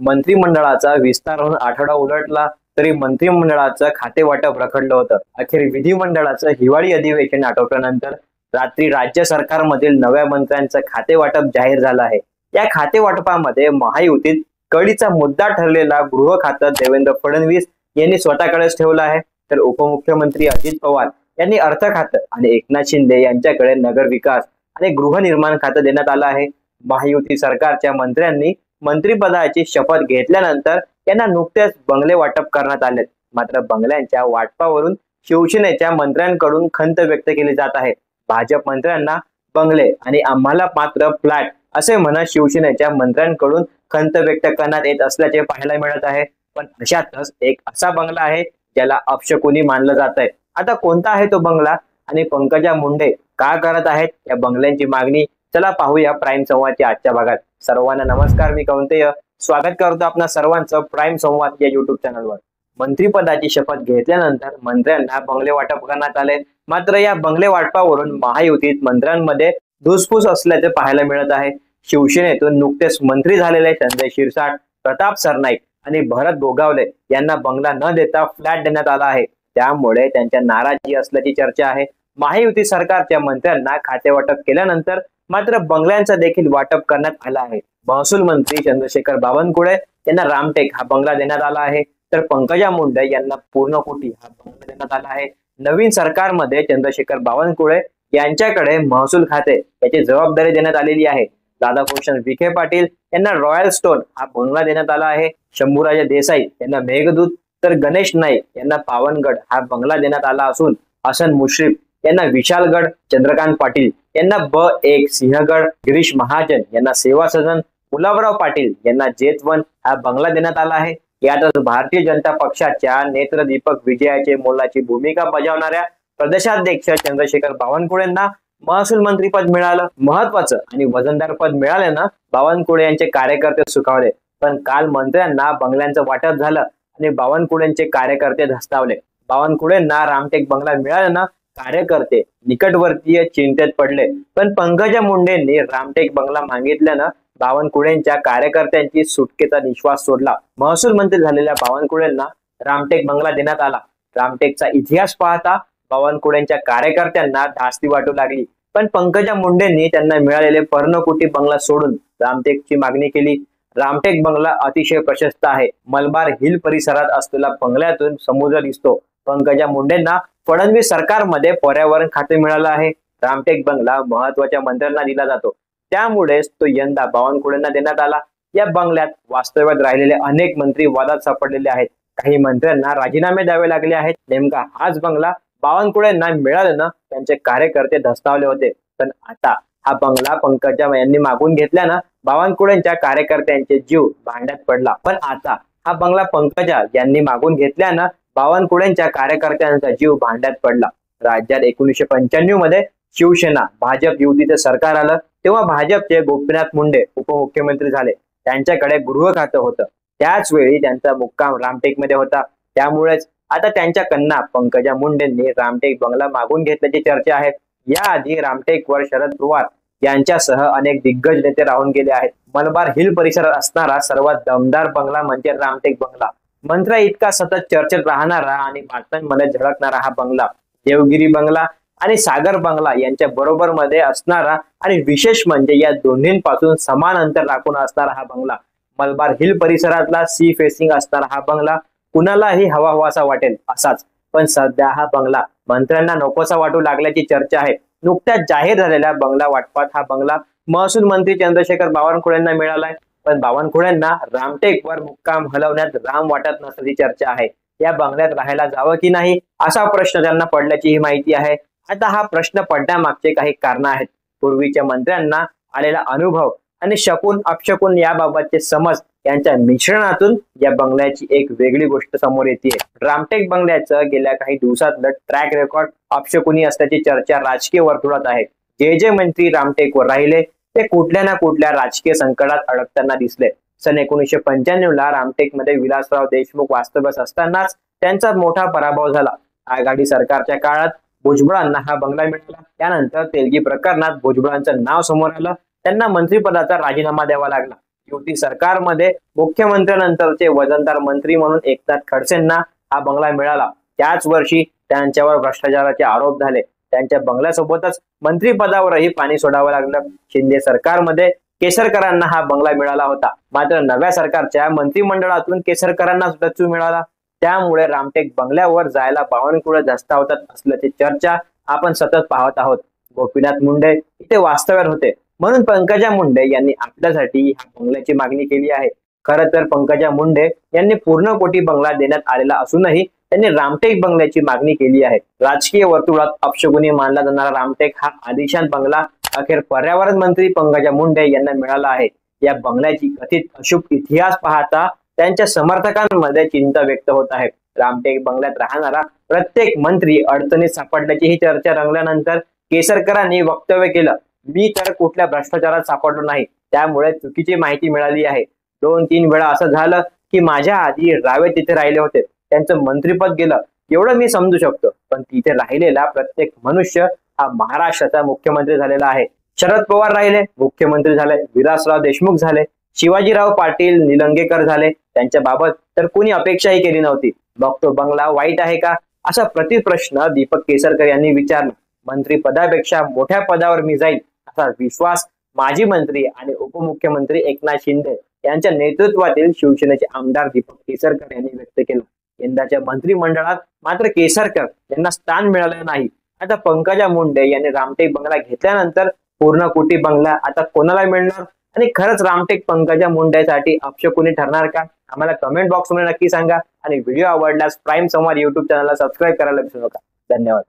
मंत्रिमंडळाचा विस्तार होऊन आठवडा उलटला तरी मंत्रिमंडळाचं खाते वाटप रखडलं होतं। अखेर विधिमंडळाचं हिवाळी अधिवेशन आटोपल्यानंतर रात्री राज्य सरकारमधील नव्या मंत्र्यांचं खाते वाटप जाहीर झालं आहे। या खाते वाटपामध्ये महायुतीत कळीचा मुद्दा ठरलेला गृह खातं देवेंद्र फडणवीस यांनी स्वतःकडेच ठेवलं आहे, तर उपमुख्यमंत्री अजित पवार यांनी अर्थ खातं आणि एकनाथ शिंदे यांच्याकडे नगर विकास आणि गृहनिर्माण खातं देण्यात आलं आहे। महायुती सरकारच्या मंत्र्यांनी मंत्रिपदाची शपथ घेतल्यानंतर त्यांना नुकतेच बंगले वाटप करण्यात आले। मात्र बंगल्यांच्या वाटपावरून शिवसेनेच्या मंत्र्यांकडून खंत व्यक्त केली जात आहे। भाजप मंत्र्यांना बंगले आणि आम्हाला मात्र फ्लॅट असे म्हणत शिवसेनेच्या मंत्र्यांकडून खंत व्यक्त करण्यात येत असल्याचे पाहायला मिळत आहे। पण अशातच एक असा बंगला आहे ज्याला अपशकुनी मानलं जात आहे। आता कोणता आहे तो बंगला आणि पंकजा मुंडे का करत आहेत या बंगल्यांची मागणी, चला पाहूया प्राईम संवादच्या आजच्या भागात। सर्वांना नमस्कार, मी कौंतेय स्वागत करतो आपणा सर्वांचं प्राईम संवाद या युट्यूब चॅनलवर। मंत्रिपदाची शपथ घेतल्यानंतर मंत्र्यांना बंगले वाटप करण्यात आले। मात्र या बंगले वाटपावरून महायुतीत मंत्र्यांमध्ये धुसफूस असल्याचे पाहायला मिळत आहे। शिवसेनेतून नुकतेच मंत्री झालेले संजय शिरसाट, प्रताप सरनाईक आणि भरत गोगावले यांना बंगला न देता फ्लॅट देण्यात आला आहे। त्यामुळे त्यांच्या नाराजी असल्याची चर्चा आहे। महायुती सरकारच्या मंत्र्यांना खाते वाटप केल्यानंतर मात्र बंगल्यांचं देखील वाटप करण्यात आलं आहे। महसूल मंत्री चंद्रशेखर बावनकुळे यांना रामटेक हा बंगला देण्यात आला आहे, तर पंकजा मुंडे यांना पूर्णकोटी हा बंगला देण्यात आला आहे। नवीन सरकारमध्ये चंद्रशेखर बावनकुळे यांच्याकडे महसूल खाते याची जबाबदारी देण्यात आलेली आहे। राधाकृष्ण विखे पाटील यांना रॉयल स्टोन हा बंगला देण्यात आला आहे। शंभूराजे देसाई यांना मेघदूत, तर गणेश नाईक यांना पावनगड हा बंगला देण्यात आला असून हसन मुश्रीफ यांना विशालगड, चंद्रकांत पाटील यांना ब1 सिंहगड, गिरीश महाजन यांना सेवा सदन, गुलाबराव पाटील यांना जेतवन हा बंगला देण्यात आला आहे। यातच भारतीय जनता पक्षाच्या नेत्रदीपक विजयाचे मोलाची भूमिका बजावणाऱ्या प्रदेशाध्यक्ष चंद्रशेखर बावनकुळेंना महसूल मंत्रीपद मिळालं। महत्वाचं आणि वजनदार पद मिळाल्यानं बावनकुळे यांचे कार्यकर्ते सुखावले। पण काल मंत्र्यांना बंगल्यांचं वाटप झालं आणि बावनकुळेंचे कार्यकर्ते धस्तावले। बावनकुळेंना रामटेक बंगला मिळाल्यानं कार्यकर्ते निकटवर्तीय चिंतेत पडले। पण पंकजा मुंडेंनी रामटेक बंगला मागितल्यानं बावनकुळेंच्या कार्यकर्त्यांची सुटकेचा निश्वास सोडला। महसूल मंत्री झालेल्या बावनकुळेंना रामटेक बंगला देण्यात आला। रामटेकचा इतिहास पाहता बावनकुळेंच्या कार्यकर्त्यांना धास्ती वाटू लागली। पण पंकजा मुंडेंनी त्यांना मिळालेले पर्णकुटी बंगला सोडून रामटेकची मागणी केली। रामटेक बंगला अतिशय प्रशस्त आहे। मलबार हिल परिसरात असलेला बंगल्यातून समुद्र दिसतो। पंकजा मुंडेंना फडणवीस सरकारमध्ये पर्यावरण खाते मिळालं आहे। रामटेक बंगला महत्वाच्या मंत्र्यांना दिला जातो, त्यामुळेच तो यंदा बावनकुळेंना देण्यात आला। या बंगल्यात वास्तव्यात राहिलेले अनेक मंत्री वादात सापडलेले आहेत। काही मंत्र्यांना राजीनामे द्यावे लागले आहेत। नेमका हाच बंगला बावनकुळेंना मिळाल्यानं त्यांचे कार्यकर्ते धस्तावले होते। पण आता हा बंगला पंकजा यांनी मागून घेतल्यानं बावनकुळेंच्या कार्यकर्त्यांचे जीव भांड्यात पडला। पण आता हा बंगला पंकजा यांनी मागून घेतल्यानं बावनकुळेंच्या कार्यकर्त्यांचा जीव भांड्यात पडला। राज्यात 1995 मध्ये शिवसेना भाजप युतीचे सरकार आलं, तेव्हा भाजपचे गोपीनाथ मुंडे उपमुख्यमंत्री झाले। त्यांच्याकडे गृह खातं होतं, त्याच वेळी त्यांचा मुक्काम रामटेकमध्ये होता। त्यामुळेच आता त्यांच्या कन्या पंकजा मुंडेंनी रामटेक बंगला मागून घेतल्याची चर्चा आहे। याआधी रामटेकवर शरद पवार यांच्यासह अनेक दिग्गज नेते राहून गेले आहेत। मलबार हिल परिसरात असणारा सर्वात दमदार बंगला म्हणजे रामटेक बंगला। मंत्र्या इतका सतत चर्चेत राहणारा आणि बातम्यांमध्ये झळकणारा हा बंगला देवगिरी बंगला आणि सागर बंगला यांच्या बरोबर मध्ये असणारा आणि विशेष म्हणजे या दोन्हींपासून समान अंतर राखून असणारा हा बंगला। मलबार हिल परिसरातला सी फेसिंग असणारा हा बंगला कुणालाही हवा हवासा वाटेल असाच, पण सध्या हा बंगला मंत्र्यांना नकोसा वाटू लागल्याची चर्चा आहे। नुकत्याच जाहीर झालेल्या बंगला वाटपात हा बंगला महसूल मंत्री चंद्रशेखर बावनकुळेंना मिळालाय। पण बावनकुळेंना रामटेकवर मुक्काम हलवण्यात राम वाटत नसल्याची चर्चा आहे। या बंगल्यात राहायला जावं की नाही असा प्रश्न त्यांना पडल्याची ही माहिती आहे। आता हा प्रश्न पडण्यामागचे काही कारण आहेत। पूर्वीच्या मंत्र्यांना आलेला अनुभव आणि शकून अपशकून याबाबतचे समज यांच्या मिश्रणातून या बंगल्याची एक वेगळी गोष्ट समोर येते। रामटेक बंगल्याचं गेल्या काही दिवसातलं ट्रॅक रेकॉर्ड अपशकुनी असल्याची चर्चा राजकीय वर्तुळात आहे। जे मंत्री रामटेकवर राहिले ते कुठल्या ना कुठल्या राजकीय संकटात अडकताना दिसले। सन 1995 ला रामटेकमध्ये विलासराव देशमुख वास्तव्यास असतानाच त्यांचा मोठा पराभव झाला। आघाडी सरकारच्या काळात भुजबळांना हा बंगला मिळाला। त्यानंतर तेलगी प्रकरणात भुजबळांचं नाव समोर आलं, त्यांना मंत्रिपदाचा राजीनामा द्यावा लागला। युती सरकारमध्ये मुख्यमंत्र्यानंतरचे वजनदार मंत्री म्हणून एकनाथ खडसेंना हा बंगला मिळाला। त्याच वर्षी त्यांच्यावर भ्रष्टाचाराचे आरोप झाले। त्यांच्या बंगल्यासोबतच मंत्रिपदावरही पाणी सोडावं लागलं। शिंदे सरकारमध्ये केसरकरांना हा बंगला मिळाला होता, मात्र नव्या सरकारच्या मंत्रिमंडळातून केसरकरांना डच्चू मिळाला। त्यामुळे रामटेक बंगल्यावर जायला बावनकुळे धस्तावतात असल्याची चर्चा आपण सतत पाहत आहोत। गोपीनाथ मुंडे इथे वास्तव्यात होते म्हणून पंकजा मुंडे यांनी आपल्यासाठी ह्या बंगल्याची मागणी केली आहे। खरं तर पंकजा मुंडे यांनी पूर्ण कोटी बंगला देण्यात आलेला असूनही त्यांनी रामटेक बंगल्याची मागणी केली आहे। राजकीय वर्तुळात अपशकुनी मानला जाणारा रामटेक हा आलिशान बंगला अखेर पर्यावरण मंत्री पंकजा मुंडे यांना मिळाला आहे। या बंगल्याची कथित अशुभ इतिहास पाहता त्यांच्या समर्थकांमध्ये चिंता व्यक्त होत आहे। रामटेक बंगल्यात राहणारा प्रत्येक मंत्री अडचणीत सापडल्याची ही चर्चा रंगल्यानंतर केसरकरांनी वक्तव्य केलं, मी तर कुठल्या भ्रष्टाचारात सापडलो नाही, त्यामुळे चुकीची माहिती मिळाली आहे। 2-3 वेळा असं झालं की माझ्या आधी रावे तिथे राहिले होते, त्यांचं मंत्रिपद गेलं एवढं मी समजू शकतो, पण तिथे राहिलेला प्रत्येक मनुष्य हा महाराष्ट्राचा मुख्यमंत्री झालेला आहे। शरद पवार राहिले, मुख्यमंत्री झाले, विलासराव देशमुख झाले, शिवाजीराव पाटील निलंगेकर झाले, त्यांच्या बाबत तर कोणी अपेक्षाही केली नव्हती। मग तो बंगला वाईट आहे का, असा प्रतिप्रश्न दीपक केसरकर यांनी विचारला। मंत्रिपदापेक्षा मोठ्या पदावर मी जाईल असा विश्वास माजी मंत्री आणि उपमुख्यमंत्री एकनाथ शिंदे यांच्या नेतृत्वातील शिवसेनेचे आमदार दीपक केसरकर यांनी व्यक्त केला। यंदाच्या मंत्रिमंडळात मात्र केसरकर यांना स्थान मिळालं नाही। आता पंकजा मुंडे यांनी रामटेक बंगला घेतल्यानंतर पूर्ण कोटी बंगला आता कोणाला मिळणार आणि खरंच रामटेक पंकजा मुंडेसाठी अपशकुनी ठरणार का? आम्हाला कमेंट बॉक्स मध्ये नक्की सांगा आणि व्हिडिओ आवडल्यास प्राईम संवाद YouTube चॅनलला सबस्क्राईब करायला विसरू नका। धन्यवाद।